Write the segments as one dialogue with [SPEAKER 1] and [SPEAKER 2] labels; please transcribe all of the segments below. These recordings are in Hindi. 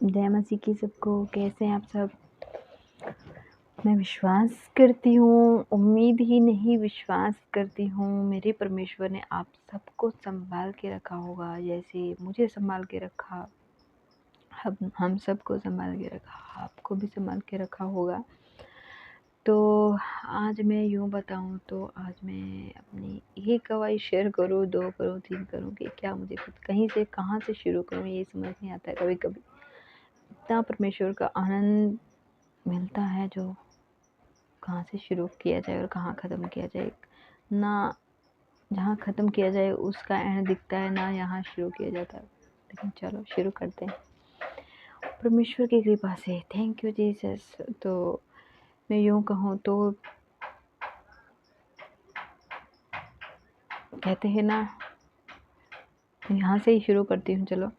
[SPEAKER 1] जय मसीह की सबको। कैसे हैं आप सब? मैं विश्वास करती हूँ, उम्मीद ही नहीं विश्वास करती हूँ, मेरे परमेश्वर ने आप सबको संभाल के रखा होगा, जैसे मुझे संभाल के रखा। हम सबको संभाल के रखा, आपको भी संभाल के रखा होगा। तो आज मैं यूँ बताऊँ तो आज मैं अपनी एक गवाही शेयर करूँ, 2 करूँ, 3 करूँ कि क्या मुझे खुद कहीं से कहाँ से शुरू करूँ, ये समझ नहीं आता है कभी-कभी। इतना परमेश्वर का आनंद मिलता है जो कहाँ से शुरू किया जाए और कहाँ ख़त्म किया जाए। ना जहाँ ख़त्म किया जाए उसका एंड दिखता है, ना यहाँ शुरू किया जाता है। लेकिन चलो शुरू करते हैं परमेश्वर की कृपा से। Thank you Jesus. तो मैं यूँ कहूँ तो कहते हैं ना, यहाँ से ही शुरू करती हूँ। चलो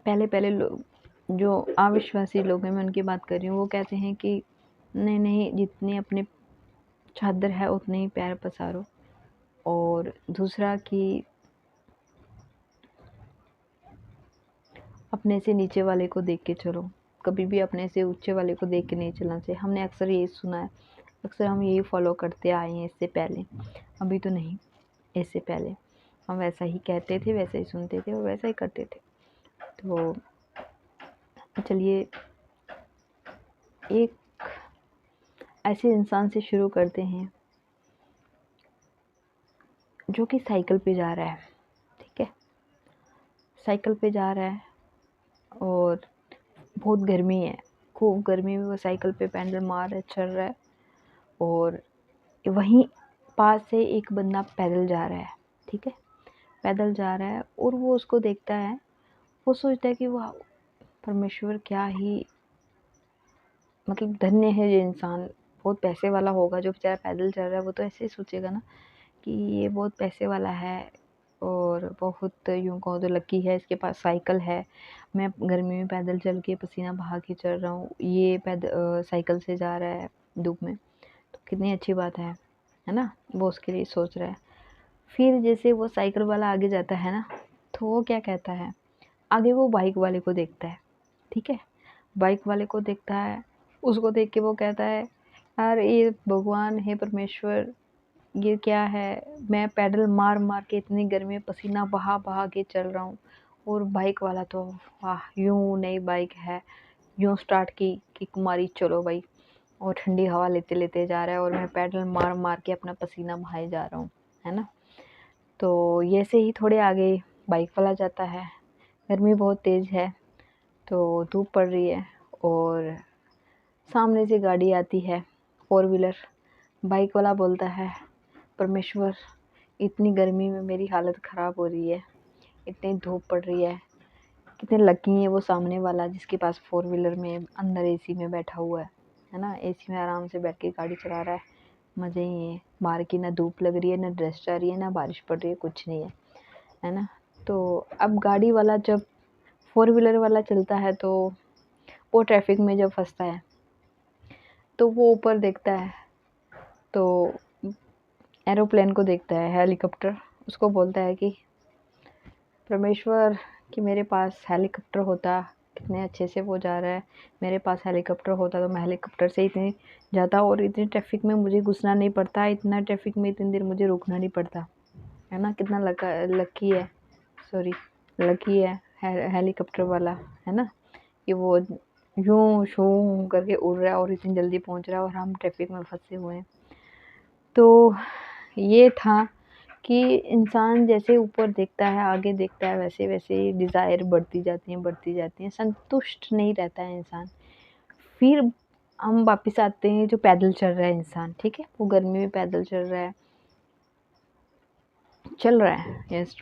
[SPEAKER 1] पहले लोग जो अविश्वासी लोग हैं, मैं उनकी बात कर रही हूँ। वो कहते हैं कि नहीं जितने अपने चादर है उतने ही पैर पसारो। और दूसरा कि अपने से नीचे वाले को देख के चलो, कभी भी अपने से ऊंचे वाले को देख के नहीं चलना चाहिए। हमने अक्सर यही सुना है, अक्सर हम यही फॉलो करते आए हैं इससे पहले। अभी तो नहीं, इससे पहले हम वैसा ही कहते थे, वैसा ही सुनते थे और वैसा ही करते थे। तो चलिए एक ऐसे इंसान से शुरू करते हैं जो कि साइकिल पे जा रहा है। ठीक है, साइकिल पे जा रहा है और बहुत गर्मी है, खूब गर्मी में वो साइकिल पे पैडल मार रहा है, चल रहा है। और वहीं पास से एक बंदा पैदल जा रहा है। ठीक है, पैदल जा रहा है और वो उसको देखता है। वो सोचता है कि वाह, परमेश्वर क्या ही मतलब धन्य है ये इंसान, बहुत पैसे वाला होगा जो बेचारा पैदल चल रहा है। वो तो ऐसे ही सोचेगा ना कि ये बहुत पैसे वाला है और बहुत यूँ कहो तो लकी है, इसके पास साइकिल है। मैं गर्मी में पैदल चल के पसीना बहा के चल रहा हूँ, ये साइकिल से जा रहा है धूप में, तो कितनी अच्छी बात है ना। वो उसके लिए सोच रहा है। फिर जैसे वो साइकिल वाला आगे जाता है ना, तो वो क्या कहता है, आगे वो बाइक वाले को देखता है। ठीक है, बाइक वाले को देखता है, उसको देख के वो कहता है, यार ये भगवान है परमेश्वर, ये क्या है, मैं पैडल मार मार के इतनी गर्मी में पसीना बहा बहा के चल रहा हूँ और बाइक वाला तो वाह, यूँ नई बाइक है, यूँ स्टार्ट की कि कुमारी चलो भाई, और ठंडी हवा लेते लेते जा रहा है और मैं पैडल मार मार के अपना पसीना बहाए जा रहा हूँ, है ना। तो ये से ही थोड़े आगे बाइक वाला जाता है। गर्मी बहुत तेज़ है, तो धूप पड़ रही है और सामने से गाड़ी आती है, 4 व्हीलर। बाइक वाला बोलता है, परमेश्वर इतनी गर्मी में मेरी हालत ख़राब हो रही है, इतनी धूप पड़ रही है, कितने लकी है वो सामने वाला जिसके पास 4 व्हीलर में अंदर एसी में बैठा हुआ है ना। एसी में आराम से बैठ के गाड़ी चला रहा है, मज़े ही है। बाहर की ना धूप लग रही है, ना डस्ट आ रही है, ना बारिश पड़ रही है, कुछ नहीं है ना। तो अब गाड़ी वाला जब 4 व्हीलर वाला चलता है तो वो ट्रैफिक में जब फंसता है तो वो ऊपर देखता है, तो एरोप्लेन को देखता है, हेलीकॉप्टर। उसको बोलता है कि परमेश्वर, कि मेरे पास हेलीकॉप्टर होता, कितने अच्छे से वो जा रहा है, मेरे पास हेलीकॉप्टर होता तो मैं हेलीकॉप्टर से इतनी जाता और इतनी ट्रैफिक में मुझे घुसना नहीं पड़ता, इतना ट्रैफिक में इतनी देर मुझे रुकना नहीं पड़ता, है ना। कितना लकी है, सॉरी लकी है हेलीकॉप्टर वाला, है ना, कि वो यूँ शूँ करके उड़ रहा है और इतनी जल्दी पहुंच रहा है और हम ट्रैफिक में फंसे हुए हैं। तो ये था कि इंसान जैसे ऊपर देखता है, आगे देखता है, वैसे वैसे डिज़ायर बढ़ती जाती हैं, संतुष्ट नहीं रहता है इंसान। फिर हम वापस आते हैं जो पैदल चल रहा है इंसान। ठीक है, वो गर्मी में पैदल चल रहा है यस।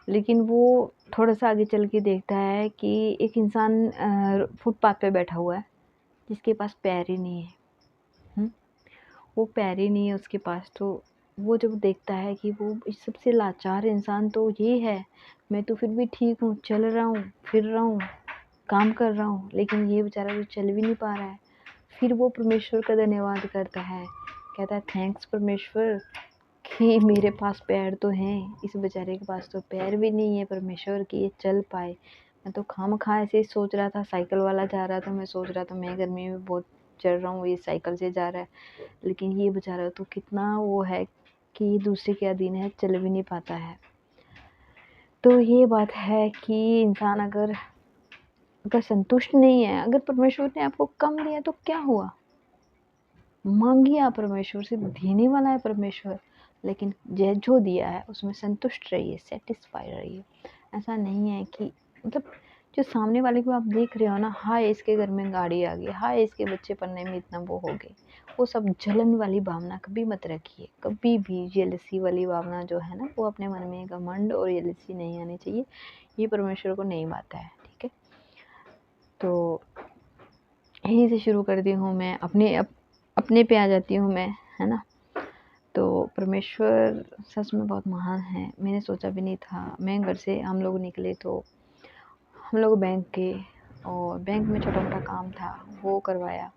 [SPEAKER 1] लेकिन वो थोड़ा सा आगे चल के देखता है कि एक इंसान फुटपाथ पे बैठा हुआ है जिसके पास पैर ही नहीं है। वो पैर ही नहीं है उसके पास। तो वो जब देखता है कि वो इस सबसे लाचार इंसान तो ये है, मैं तो फिर भी ठीक हूँ, चल रहा हूँ, फिर रहा हूँ, काम कर रहा हूँ, लेकिन ये बेचारा तो चल भी नहीं पा रहा है। फिर वो परमेश्वर का धन्यवाद करता है, कहता है थैंक्स परमेश्वर कि मेरे पास पैर तो हैं, इस बेचारे के पास तो पैर भी नहीं है परमेश्वर, कि ये चल पाए। मैं तो खामखा ऐसे ही सोच रहा था, साइकिल वाला जा रहा था, मैं सोच रहा था मैं गर्मी में बहुत चल रहा हूँ, ये साइकिल से जा रहा है, लेकिन ये बेचारा तो कितना वो है कि दूसरे के अधीन है, चल भी नहीं पाता है। तो ये बात है कि इंसान अगर संतुष्ट नहीं है, अगर परमेश्वर ने आपको कम दिया तो क्या हुआ, मांगिए आप परमेश्वर से, देने वाला है परमेश्वर, लेकिन जो दिया है उसमें संतुष्ट रहिए, सेटिस्फाई रहिए। ऐसा नहीं है कि मतलब जो सामने वाले को आप देख रहे हो ना, हाय इसके घर में गाड़ी आ गई, हाय इसके बच्चे पढ़ने में इतना वो हो गए, वो सब जलन वाली भावना कभी मत रखिए, कभी भी जेलसी वाली भावना जो है ना, वो अपने मन में घमंड और जेलसी नहीं आनी चाहिए, ये परमेश्वर को नहीं भाता है। ठीक है, तो यहीं से शुरू करती हूँ मैं, अपने पे आ जाती हूँ मैं, है ना। तो परमेश्वर सच में बहुत महान है, मैंने सोचा भी नहीं था। मैं घर से हम लोग निकले तो हम लोग बैंक के, और बैंक में छोटा मोटा काम था वो करवाया,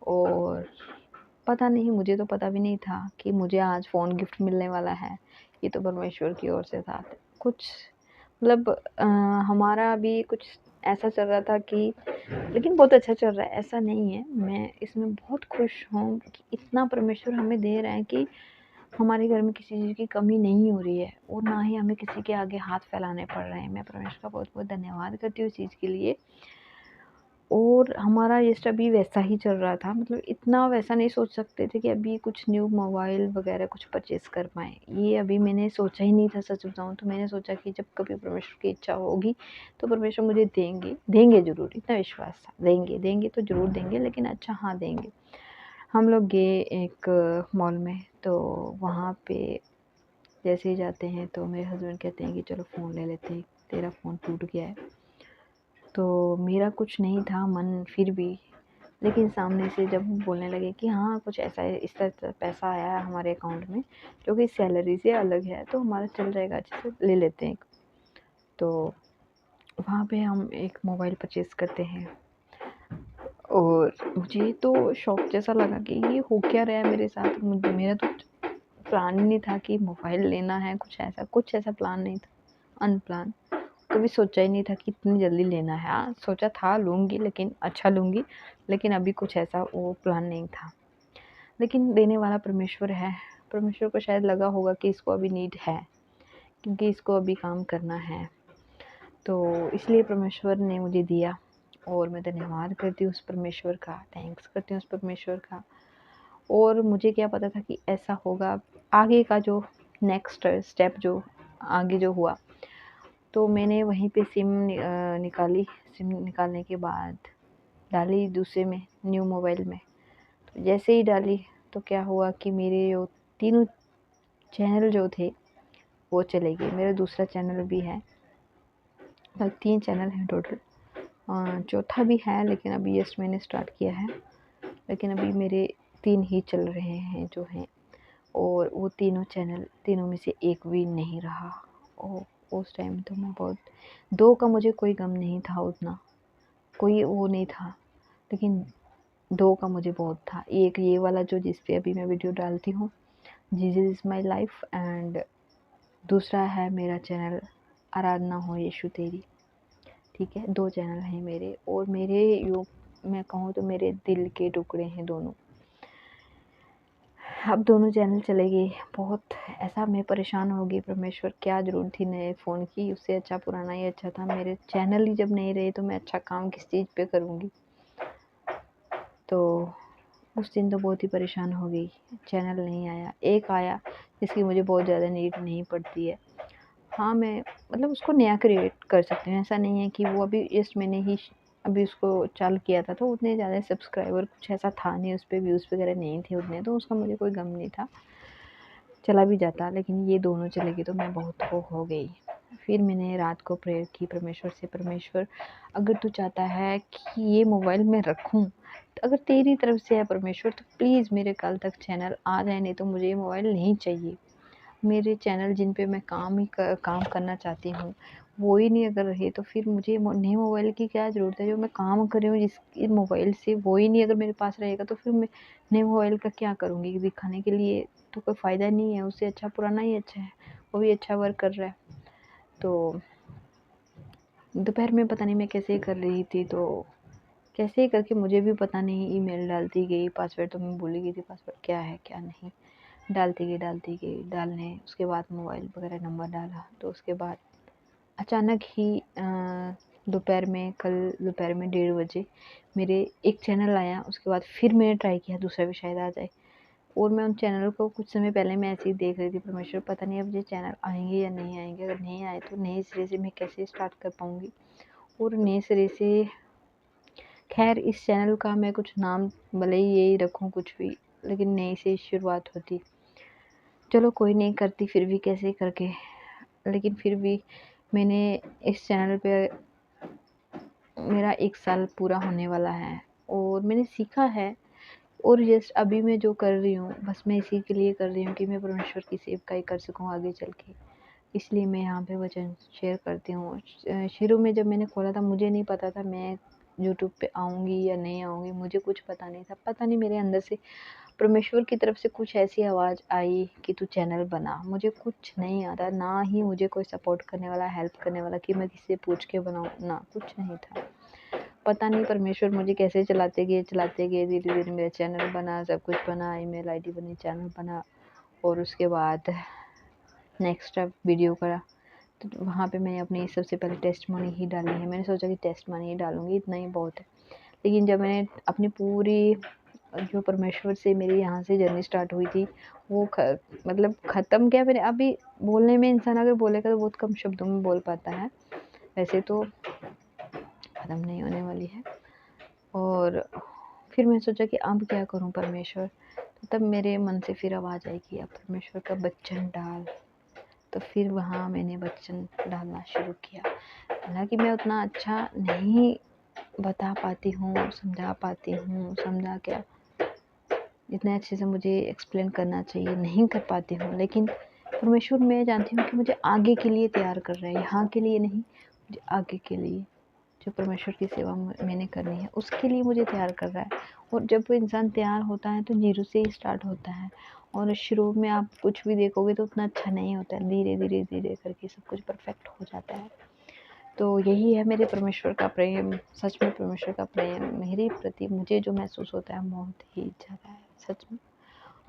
[SPEAKER 1] और पता नहीं, मुझे तो पता भी नहीं था कि मुझे आज फ़ोन गिफ्ट मिलने वाला है, ये तो परमेश्वर की ओर से था। कुछ मतलब हमारा भी कुछ ऐसा चल रहा था कि, लेकिन बहुत अच्छा चल रहा है, ऐसा नहीं है, मैं इसमें बहुत खुश हूँ कि इतना परमेश्वर हमें दे रहा है कि हमारे घर में किसी चीज़ की कमी नहीं हो रही है, और ना ही हमें किसी के आगे हाथ फैलाने पड़ रहे हैं। मैं परमेश्वर का बहुत बहुत धन्यवाद करती हूँ इस चीज़ के लिए। और हमारा जस्ट अभी वैसा ही चल रहा था, मतलब इतना वैसा नहीं सोच सकते थे कि अभी कुछ न्यू मोबाइल वगैरह कुछ परचेज़ कर पाएँ। ये अभी मैंने सोचा ही नहीं था, सच बताऊँ तो। मैंने सोचा कि जब कभी परमेश्वर की इच्छा होगी तो परमेश्वर मुझे देंगे ज़रूर, इतना विश्वास था। देंगे तो ज़रूर देंगे, लेकिन अच्छा हाँ देंगे। हम लोग गए एक मॉल में, तो वहाँ पे जैसे ही जाते हैं तो मेरे हस्बैंड कहते हैं कि चलो फ़ोन ले लेते हैं, तेरा फ़ोन टूट गया है। तो मेरा कुछ नहीं था मन फिर भी, लेकिन सामने से जब बोलने लगे कि हाँ कुछ ऐसा है, इस तरह पैसा आया है हमारे अकाउंट में जो कि सैलरी से अलग है, तो हमारा चल जाएगा, अच्छे से ले लेते हैं। तो वहाँ पे हम एक मोबाइल परचेज़ करते हैं, और मुझे तो शॉक जैसा लगा कि ये हो क्या रहा है मेरे साथ। मेरा तो प्लान ही नहीं था कि मोबाइल लेना है, कुछ ऐसा प्लान नहीं था, अनप्लान। कभी सोचा ही नहीं था कि इतनी जल्दी लेना है। हाँ, सोचा था लूँगी, लेकिन अच्छा लूँगी, लेकिन अभी कुछ ऐसा वो प्लान नहीं था। लेकिन देने वाला परमेश्वर है। परमेश्वर को शायद लगा होगा कि इसको अभी नीड है, क्योंकि इसको अभी काम करना है, तो इसलिए परमेश्वर ने मुझे दिया, और मैं धन्यवाद करती हूँ उस परमेश्वर का, थैंक्स करती हूँ उस परमेश्वर का। और मुझे क्या पता था कि ऐसा होगा। आगे का जो नेक्स्ट स्टेप जो आगे जो हुआ, तो मैंने वहीं पे निकाली। सिम निकालने के बाद डाली दूसरे में, न्यू मोबाइल में। तो जैसे ही डाली तो क्या हुआ कि मेरे जो तीनों चैनल जो थे वो चले गए। मेरा दूसरा चैनल भी है, 3 चैनल हैं टोटल, चौथा भी है लेकिन अभी जस्ट मैंने स्टार्ट किया है। लेकिन अभी मेरे 3 ही चल रहे हैं जो हैं, और वो तीनों में से एक भी नहीं रहा। उस टाइम तो मैं बहुत, 2 का मुझे कोई गम नहीं था उतना, कोई वो नहीं था, लेकिन 2 का मुझे बहुत था। एक ये वाला जो जिस पे अभी मैं वीडियो डालती हूँ, Jesus is my life, and दूसरा है मेरा चैनल आराधना हो यीशु तेरी। ठीक है, 2 चैनल हैं मेरे, और मेरे मैं कहूँ तो मेरे दिल के टुकड़े हैं दोनों। अब दोनों चैनल चले गए, बहुत ऐसा मैं परेशान हो गई, परमेश्वर क्या ज़रूरत थी नए फ़ोन की, उससे अच्छा पुराना ही अच्छा था। मेरे चैनल ही जब नहीं रहे तो मैं अच्छा काम किस चीज़ पे करूँगी। तो उस दिन तो बहुत ही परेशान हो गई, चैनल नहीं आया। एक आया जिसकी मुझे बहुत ज़्यादा नीड नहीं पड़ती है। हाँ, मैं मतलब उसको नया क्रिएट कर सकती हूँ, ऐसा नहीं है कि वो अभी जस्ट मैंने ही अभी उसको चालू किया था, तो उतने ज़्यादा सब्सक्राइबर कुछ ऐसा था नहीं, उस पे व्यूज़ वगैरह नहीं थे उतने, तो उसका मुझे कोई गम नहीं था, चला भी जाता। लेकिन ये दोनों चले गए तो मैं बहुत वो हो गई। फिर मैंने रात को प्रेयर की परमेश्वर से, परमेश्वर अगर तू चाहता है कि ये मोबाइल मैं रखूँ, तो अगर तेरी तरफ से है परमेश्वर, तो प्लीज़ मेरे कल तक चैनल आ जाए, नहीं तो मुझे ये मोबाइल नहीं चाहिए। मेरे चैनल जिन पे मैं काम करना चाहती हूँ वो ही नहीं अगर रहे, तो फिर मुझे नए मोबाइल की क्या ज़रूरत है। जो मैं काम कर रही हूँ जिस मोबाइल से, वो ही नहीं अगर मेरे पास रहेगा, तो फिर मैं नए मोबाइल का क्या करूँगी, दिखाने के लिए तो कोई फ़ायदा नहीं है। उससे अच्छा पुराना ही अच्छा है, वो भी अच्छा वर्क कर रहा है। तो दोपहर में पता नहीं मैं कैसे कर रही थी, तो कैसे करके मुझे भी पता नहीं ईमेल डालती गई, पासवर्ड तो मैं भूल गई थी, पासवर्ड क्या है क्या नहीं, डालती गई डालने। उसके बाद मोबाइल वगैरह नंबर डाला, तो उसके बाद अचानक ही दोपहर में, कल दोपहर में 1:30 बजे मेरे एक चैनल आया। उसके बाद फिर मैंने ट्राई किया दूसरा भी शायद आ जाए, और मैं उन चैनल को कुछ समय पहले मैं ऐसे ही देख रही थी। परमेश्वर पता नहीं अब ये चैनल आएंगे या नहीं आएंगे, अगर नहीं आए तो नए सिरे से मैं कैसे स्टार्ट कर पाऊँगी, और नए सिरे से खैर इस चैनल का मैं कुछ नाम भले ही यही रखूँ कुछ भी, लेकिन नई से शुरुआत होती। चलो कोई नहीं, करती फिर भी कैसे करके, लेकिन फिर भी मैंने इस चैनल पे मेरा 1 साल पूरा होने वाला है, और मैंने सीखा है। और जस्ट अभी मैं जो कर रही हूँ बस मैं इसी के लिए कर रही हूँ कि मैं परमेश्वर की सेवकाई कर सकूँ आगे चल के, इसलिए मैं यहाँ पे वचन शेयर करती हूँ। शुरू में जब मैंने खोला था मुझे नहीं पता था मैं यूट्यूब पे आऊँगी या नहीं आऊँगी, मुझे कुछ पता नहीं था। पता नहीं मेरे अंदर से परमेश्वर की तरफ से कुछ ऐसी आवाज़ आई कि तू चैनल बना। मुझे कुछ नहीं आता, ना ही मुझे कोई सपोर्ट करने वाला, हेल्प करने वाला कि मैं किसी से पूछ के बनाऊँ, ना कुछ नहीं था। पता नहीं परमेश्वर मुझे कैसे चलाते गए, धीरे-धीरे मेरा चैनल बना, सब कुछ बना, ईमेल आईडी बनी, चैनल बना, और उसके बाद नेक्स्ट वीडियो करा। तो वहाँ पे मैंने अपनी सबसे पहले टेस्टमनी ही डाली है। मैंने सोचा कि टेस्टमनी ही डालूँगी, इतना ही बहुत है। लेकिन जब मैंने अपनी पूरी जो परमेश्वर से मेरी यहाँ से जर्नी स्टार्ट हुई थी, वो मतलब ख़त्म क्या, मैंने अभी बोलने में इंसान अगर बोलेगा तो बहुत कम शब्दों में बोल पाता है, वैसे तो ख़त्म नहीं होने वाली है। और फिर मैंने सोचा कि अब क्या करूं परमेश्वर, तो तब मेरे मन से फिर आवाज़ आई कि अब परमेश्वर का वचन डाल। तो फिर वहाँ मैंने वचन डालना शुरू किया। हालांकि मैं उतना अच्छा नहीं बता पाती हूँ, समझा क्या, जितने अच्छे से मुझे एक्सप्लेन करना चाहिए नहीं कर पाती हूँ, लेकिन परमेश्वर मैं जानती हूँ कि मुझे आगे के लिए तैयार कर रहा है, यहाँ के लिए नहीं, मुझे आगे के लिए जो परमेश्वर की सेवा मैंने करनी है उसके लिए मुझे तैयार कर रहा है। और जब वो इंसान तैयार होता है तो जीरो से ही स्टार्ट होता है, और शुरू में आप कुछ भी देखोगे तो उतना अच्छा नहीं होता है, धीरे धीरे धीरे करके सब कुछ परफेक्ट हो जाता है। तो यही है मेरे परमेश्वर का प्रेम, सच में परमेश्वर का प्रेम मेरे प्रति मुझे जो महसूस होता है बहुत ही ज़्यादा है। सच में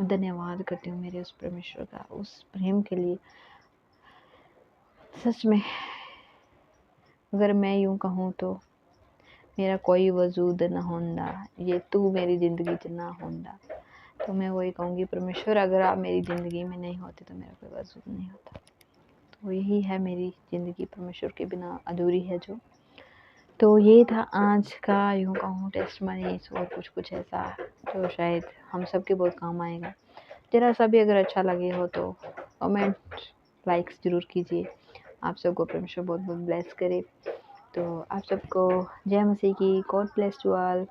[SPEAKER 1] धन्यवाद करती हूँ मेरे उस परमेश्वर का, उस प्रेम के लिए। सच में अगर मैं यूँ कहूँ तो मेरा कोई वजूद न होंदा, ये तू मेरी ज़िंदगी च ना होंदा। तो मैं वही कहूँगी परमेश्वर अगर आप मेरी ज़िंदगी में नहीं होते तो मेरा कोई वजूद नहीं होता। तो यही है मेरी ज़िंदगी, परमेश्वर के बिना अधूरी है जो। तो ये था आज का यूँ कहूँ टेस्टमनीज़, और कुछ ऐसा जो शायद हम सब के बहुत काम आएगा। ज़रा सा भी अगर अच्छा लगे हो तो कमेंट, लाइक्स ज़रूर कीजिए। आप सबको परमेश्वर बहुत बहुत ब्लेस करे। तो आप सबको जय मसीह की, गॉड ब्लेस यू ऑल।